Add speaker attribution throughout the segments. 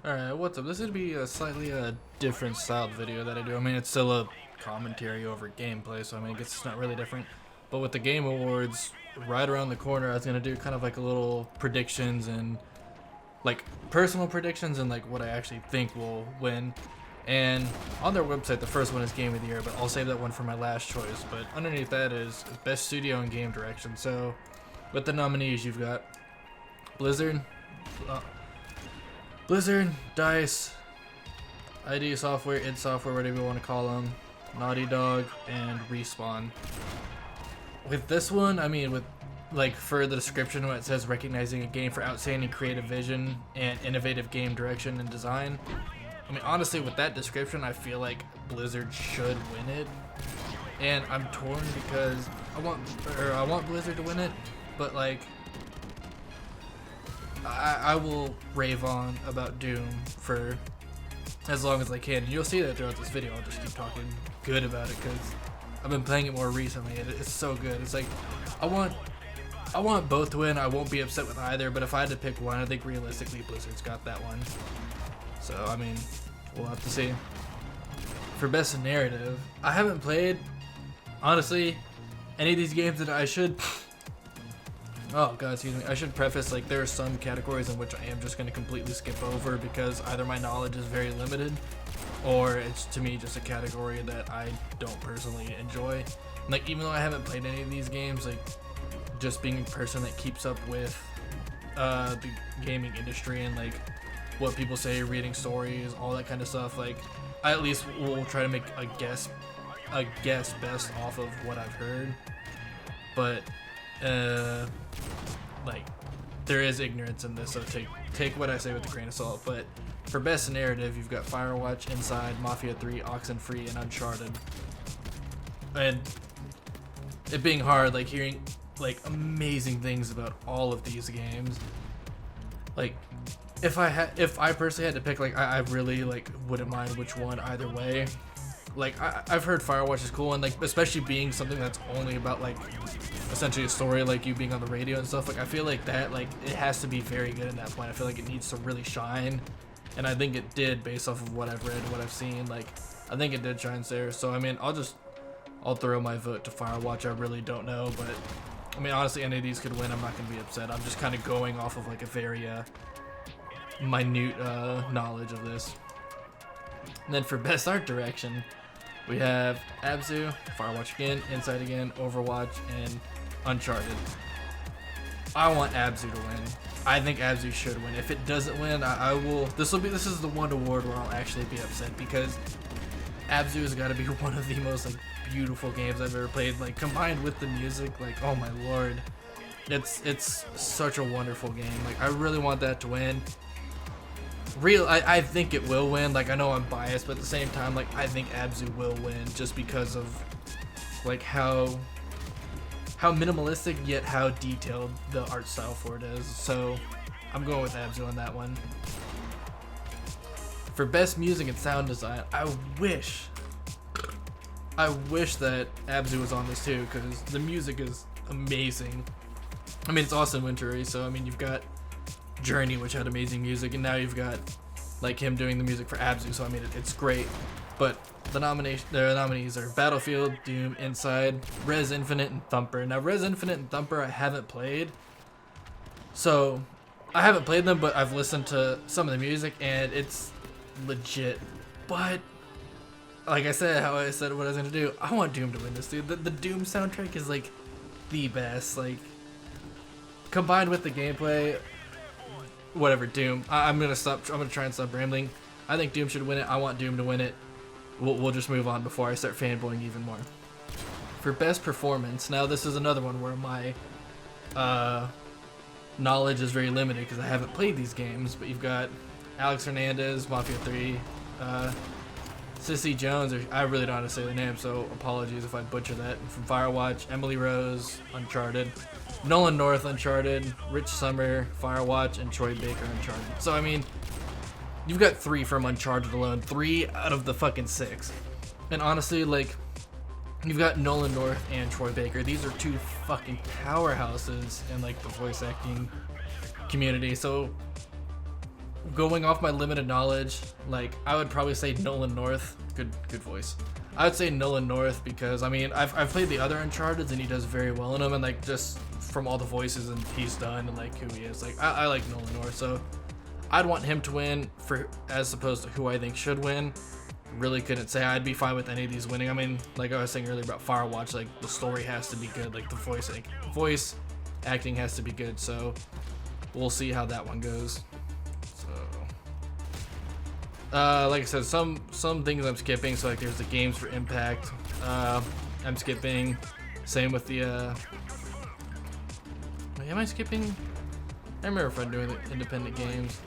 Speaker 1: Alright, what's up? This is going to be a slightly different styled video that I do. I mean, it's still a commentary over gameplay, so I mean, I guess it's not really different. But with the Game Awards right around the corner, I was going to do kind of like a little predictions and like personal predictions and like what I actually think will win. And on their website, the first one is Game of the Year, but I'll save that one for my last choice. But underneath that is Best Studio and Game Direction. So with the nominees, you've got Blizzard, DICE, ID Software, id Software, whatever you want to call them, Naughty Dog, and Respawn. With this one, I mean, with like for the description when it says recognizing a game for outstanding creative vision and innovative game direction and design, I mean, honestly, with that description, I feel like Blizzard should win it. And I'm torn because I want Blizzard to win it, but like I will rave on about Doom for as long as I can. And you'll see that throughout this video. I'll just keep talking good about it because I've been playing it more recently. It's so good. It's like I want both to win. I won't be upset with either, but if I had to pick one, I think realistically Blizzard's got that one. So I mean, we'll have to see. For best narrative, I haven't played honestly any of these games that I should. Oh god, excuse me. I should preface, like, there are some categories in which I am just going to completely skip over because either my knowledge is very limited or it's, to me, just a category that I don't personally enjoy. Like, even though I haven't played any of these games, like, just being a person that keeps up with the gaming industry and, like, what people say, reading stories, all that kind of stuff, like, I at least will try to make a guess best off of what I've heard. But like, there is ignorance in this, so take what I say with a grain of salt. But for best narrative, you've got Firewatch, Inside, Mafia 3, Oxenfree, and Uncharted. And it being hard, like, hearing like amazing things about all of these games. Like, if I personally had to pick, like, I really like wouldn't mind which one either way. Like, I've heard Firewatch is cool, and like especially being something that's only about like essentially a story, like you being on the radio and stuff. Like, I feel like that, like, it has to be very good in that point. I feel like it needs to really shine, and I think it did based off of what I've read, what I've seen. Like, I think it did shine there. So I mean, I'll throw my vote to Firewatch. I really don't know, but I mean, honestly, any of these could win. I'm not gonna be upset. I'm just kind of going off of like a very minute knowledge of this. And then for best art direction, we have Abzu, Firewatch again, Inside again, Overwatch, and Uncharted. I want Abzu to win. I think Abzu should win. If it doesn't win, I will. This is the one award where I'll actually be upset because Abzu has got to be one of the most like beautiful games I've ever played. Like, combined with the music, like, oh my lord, it's such a wonderful game. Like, I really want that to win. I think it will win. Like, I know I'm biased, but at the same time, like, I think Abzu will win just because of like how minimalistic yet how detailed the art style for it is. So I'm going with Abzu on that one. For best music and sound design, I wish that Abzu was on this too, because the music is amazing. I mean, it's Austin Wintory, so I mean, you've got Journey, which had amazing music, and now you've got like him doing the music for Abzu, so I mean, it's great. But the nominees are Battlefield, Doom, Inside, Rez Infinite, and Thumper. Now, Rez Infinite and Thumper I haven't played, so I haven't played them, but I've listened to some of the music and it's legit. But like I said, how I said what I was gonna do, I want Doom to win this, dude. The Doom soundtrack is like the best, like, combined with the gameplay. Whatever, Doom. I'm gonna try and stop rambling. I think Doom should win it. I want Doom to win it. We'll just move on before I start fanboying even more. For best performance, now this is another one where my knowledge is very limited because I haven't played these games. But you've got Alex Hernandez, Mafia 3, Sissy Jones, or I really don't know how to say the name, so apologies if I butcher that. From Firewatch, Emily Rose, Uncharted, Nolan North, Uncharted, Rich Summer, Firewatch, and Troy Baker, Uncharted. So I mean, you've got 3 from Uncharted alone, 3 out of the fucking 6. And honestly, like, you've got Nolan North and Troy Baker. These are 2 fucking powerhouses in like the voice acting community. So going off my limited knowledge, like I would probably say Nolan North. Good voice. I would say Nolan North because I mean I've played the other Uncharted and he does very well in them, and like just from all the voices and he's done and like who he is, like I like Nolan North, so I'd want him to win for as opposed to who I think should win. Really couldn't say. I'd be fine with any of these winning. I mean, like I was saying earlier about Firewatch, like the story has to be good, like the voice acting has to be good, so we'll see how that one goes. Like I said, some things I'm skipping. So like there's the games for Impact. I'm skipping. Same with the. Wait, am I skipping? I remember if I'm doing the independent games.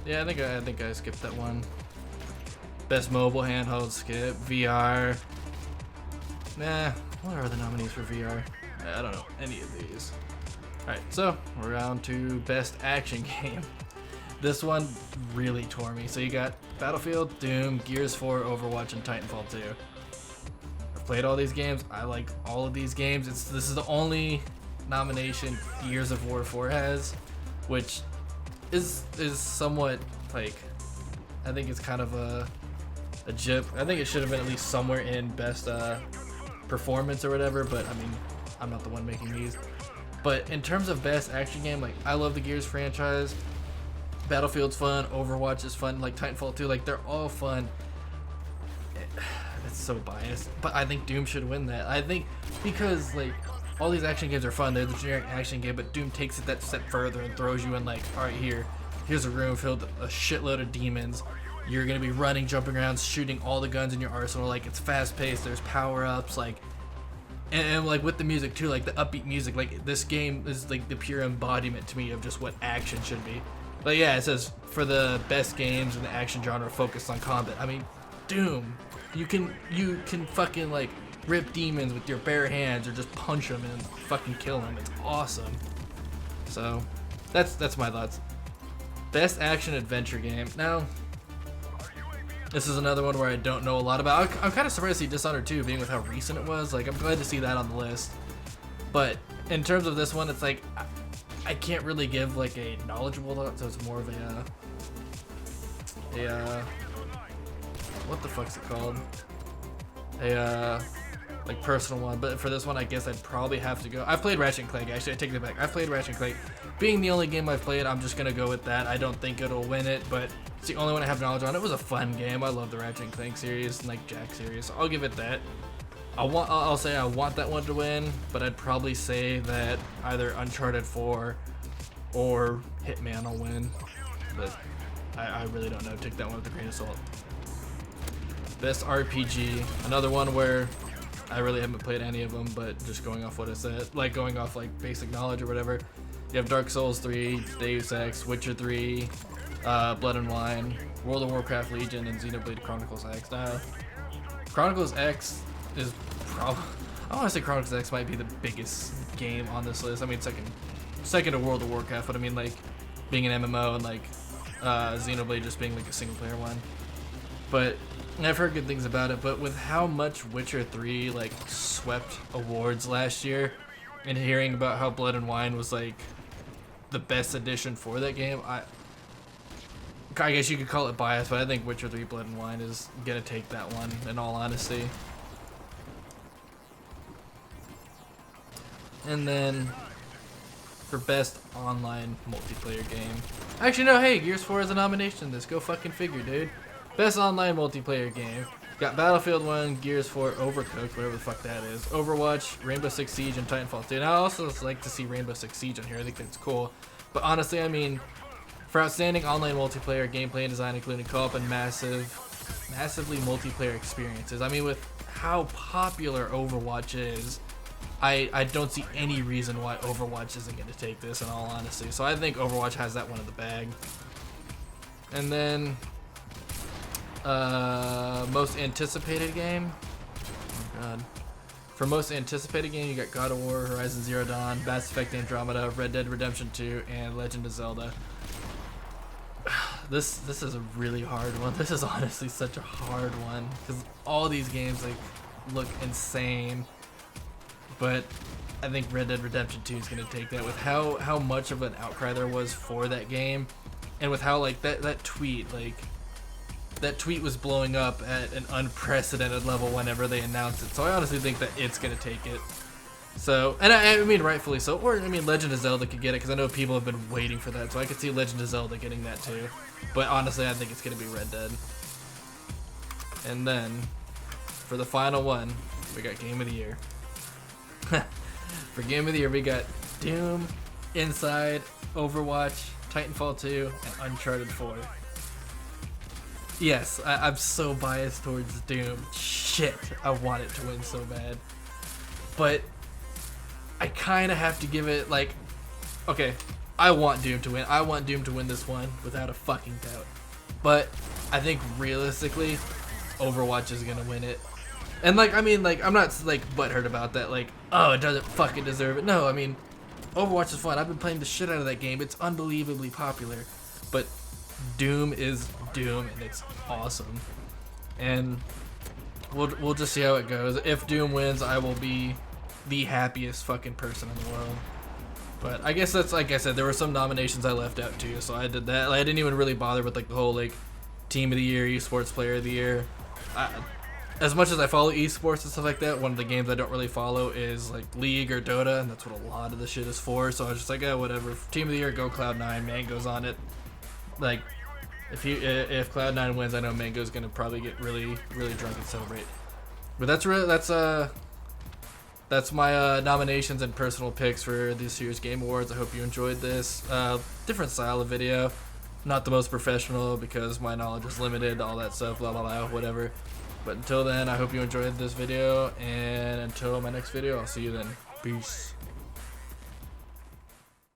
Speaker 1: Yeah, I think I skipped that one. Best mobile handheld skip. VR. Nah. What are the nominees for VR? I don't know any of these. All right, so we're on to best action game. This one really tore me. So you got Battlefield, Doom, Gears 4, Overwatch, and Titanfall 2. I've played all these games. I like all of these games. This is the only nomination Gears of War 4 has, which is somewhat like, I think it's kind of a jip. I think it should have been at least somewhere in best performance or whatever, but I mean, I'm not the one making these. But in terms of best action game, like I love the Gears franchise. Battlefield's fun, Overwatch is fun, like Titanfall 2, like they're all fun. It's so biased, but I think Doom should win that. I think because like all these action games are fun, they're the generic action game, but Doom takes it that step further and throws you in like, all right, here's a room filled with a shitload of demons. You're gonna be running, jumping around, shooting all the guns in your arsenal. Like it's fast paced, there's power ups, like. And like with the music too, like the upbeat music, like this game is like the pure embodiment to me of just what action should be. But yeah, it says for the best games in the action genre focused on combat. I mean, Doom, you can fucking like rip demons with your bare hands or just punch them and fucking kill them. It's awesome. So that's my thoughts. Best action adventure game. Now, this is another one where I don't know a lot about. I'm kind of surprised to see Dishonored 2 being with how recent it was. Like I'm glad to see that on the list. But in terms of this one, it's like I can't really give like a knowledgeable thought, so it's more of a what the fuck's it called? Like personal one. But for this one, I guess I'd probably have to go. I've played Ratchet & Clank. Actually, I take it back. I've played Ratchet & Clank. Being the only game I've played, I'm just gonna go with that. I don't think it'll win it, but it's the only one I have knowledge on. It was a fun game. I love the Ratchet & Clank series and like Jack series. So I'll give it that. I'll say I want that one to win, but I'd probably say that either Uncharted 4 or Hitman will win. But I really don't know. Take that one with a grain of salt. Best RPG, another one where I really haven't played any of them, but just going off what I said, like going off like basic knowledge or whatever. You have Dark Souls 3, Deus Ex, Witcher 3, Blood and Wine, World of Warcraft Legion, and Xenoblade Chronicles X. Now, Chronicles X is probably, I want to say Chronicles X might be the biggest game on this list. I mean, second to World of Warcraft, but I mean like being an MMO and like Xenoblade just being like a single player one. But I've heard good things about it, but with how much Witcher 3 like swept awards last year, and hearing about how Blood and Wine was like the best addition for that game, I guess you could call it biased, but I think Witcher 3 Blood and Wine is gonna take that one in all honesty. And then for best online multiplayer game, actually no, hey, Gears 4 is a nomination in this. Go fucking figure, dude. Best online multiplayer game. Got Battlefield 1, Gears 4, Overcooked, whatever the fuck that is, Overwatch, Rainbow Six Siege, and Titanfall 2. And I also like to see Rainbow Six Siege on here. I think that's cool. But honestly, I mean, for outstanding online multiplayer gameplay and design, including co-op and massively multiplayer experiences. I mean, with how popular Overwatch is, I don't see any reason why Overwatch isn't going to take this in all honesty. So I think Overwatch has that one in the bag. And then most anticipated game. Oh god. For most anticipated game, you got God of War, Horizon Zero Dawn, Mass Effect Andromeda, Red Dead Redemption 2, and Legend of Zelda. This is a really hard one. This is honestly such a hard one because all these games like look insane. But I think Red Dead Redemption 2 is going to take that with how much of an outcry there was for that game. and with how like that tweet was blowing up at an unprecedented level whenever they announced it. So I honestly think that it's gonna take it. So, and I mean rightfully so, or I mean Legend of Zelda could get it because I know people have been waiting for that. So I could see Legend of Zelda getting that too. But honestly, I think it's gonna be Red Dead. And then for the final one, we got Game of the Year. For Game of the Year, we got Doom, Inside, Overwatch, Titanfall 2, and Uncharted 4. Yes, I'm so biased towards Doom. Shit, I want it to win so bad. But I kind of have to give it, like, okay, I want Doom to win. I want Doom to win this one without a fucking doubt. But I think realistically, Overwatch is gonna win it. And like, I mean, like, I'm not like butthurt about that. Like, oh, it doesn't fucking deserve it. No, I mean, Overwatch is fun. I've been playing the shit out of that game. It's unbelievably popular. But Doom is Doom, and it's awesome. And we'll just see how it goes. If Doom wins, I will be the happiest fucking person in the world. But I guess that's, like I said, there were some nominations I left out too, so I did that. Like, I didn't even really bother with like the whole like Team of the Year, Esports Player of the Year. As much as I follow esports and stuff like that, one of the games I don't really follow is like League or Dota, and that's what a lot of the shit is for. So I was just like, whatever. Team of the Year, go Cloud9. Mango's on it. Like, if Cloud9 wins, I know Mango's gonna probably get really drunk and celebrate. But that's my nominations and personal picks for this year's Game Awards. I hope you enjoyed this. Different style of video. Not the most professional because my knowledge is limited, all that stuff, blah, blah, blah, whatever. But until then, I hope you enjoyed this video, and until my next video, I'll see you then. Peace.